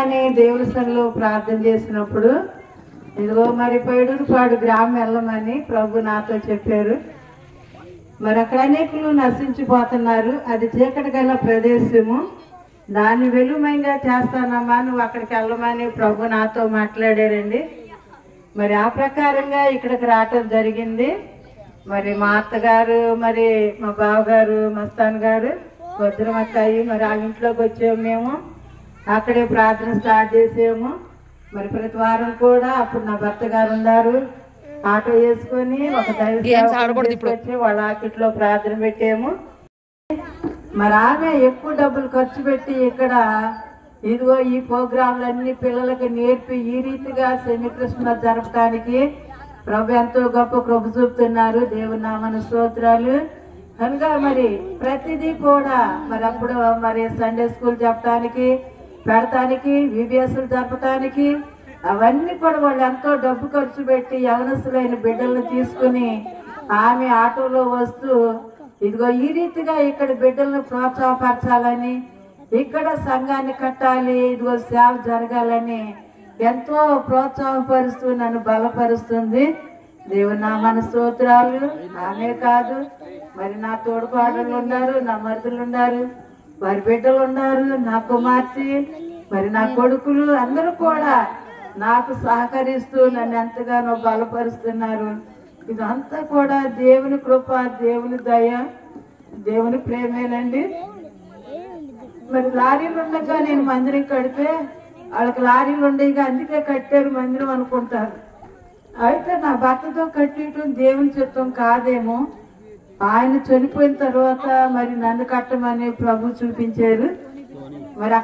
అని దేవుడి సన్నిధిలో ప్రార్థన చేసినప్పుడు ఇదిగో మరి పైడూరుపాడు గ్రామం వెళ్ళమని ప్రభు నాతో చెప్పారు. మరి అక్కడ అనేకులు నశించిపోతున్నారు, అది చీకటి గల ప్రదేశము, దాన్ని వెలుగుమయంగా చేస్తానమ్మా, నువ్వు అక్కడికి వెళ్ళమని ప్రభు నాతో మాట్లాడారండి. మరి ఆ ప్రకారంగా ఇక్కడికి రావటం జరిగింది. మరి మా అత్తగారు, మరి మా బావగారు, మస్తాన్ గారు, వజ్రమక్కాయి, మరి ఆ ఇంట్లోకి వచ్చాము. మేము అక్కడే ప్రార్థన స్టార్ట్ చేసాము. మరి ప్రతి వారం కూడా అప్పుడు నా భర్త గారు ఉన్నారు, ఆటో వేసుకొని ఒక వచ్చి వాళ్ళ ఆకిట్లో ప్రార్థన పెట్టాము. మరి ఆమె ఎక్కువ డబ్బులు ఖర్చు పెట్టి ఇక్కడ ఇదిగో ఈ ప్రోగ్రాంలన్నీ పిల్లలకి నేర్పి ఈ రీతిగా శని క్రిస్మస్ జరపడానికి ప్రభు ఎంతో గొప్ప కృప చూపుతున్నారు. దేవుని నామమున స్తోత్రాలు. కనుక మరి ప్రతిదీ కూడా మరి అప్పుడు మరి సండే స్కూల్ చెప్పడానికి పెడతానికి, విబిఎస్లు జరపడానికి అవన్నీ కూడా వాళ్ళు ఎంతో డబ్బు ఖర్చు పెట్టి యవనస్తులైన బిడ్డలను తీసుకుని ఆమె ఆటోలో వస్తూ ఇదిగో ఈ రీతిగా ఇక్కడ బిడ్డలను ప్రోత్సాహపరచాలని, ఇక్కడ సంఘాన్ని కట్టాలి, ఇదిగో సేవ జరగాలని ఎంతో ప్రోత్సాహపరుస్తూ నన్ను బలపరుస్తుంది. దేవుని నామమున స్తోత్రాలు. ఆమె కాదు, మరి నా తోడుకోడళ్ళు ఉన్నారు, నా మరుదులు ఉన్నారు, వారి బిడ్డలు ఉన్నారు, నా కుమార్తె, మరి నా కొడుకులు అందరూ కూడా నాకు సహకరిస్తూ నన్ను ఎంతగానో బలపరుస్తున్నారు. ఇదంతా కూడా దేవుని కృప, దేవుని దయ, దేవుని ప్రేమేనండి. మరి లారీలు ఉండగా నేను మందిరం కడితే వాళ్ళకి లారీలు ఉండేగా అందుకే కట్టారు మందిరం అనుకుంటారు. అయితే నా భర్తతో కట్టడం దేవుని చిత్తం కాదేమో. ఆయన చనిపోయిన తర్వాత మరి నన్ను కట్టమని ప్రభు చూపించారు. మరి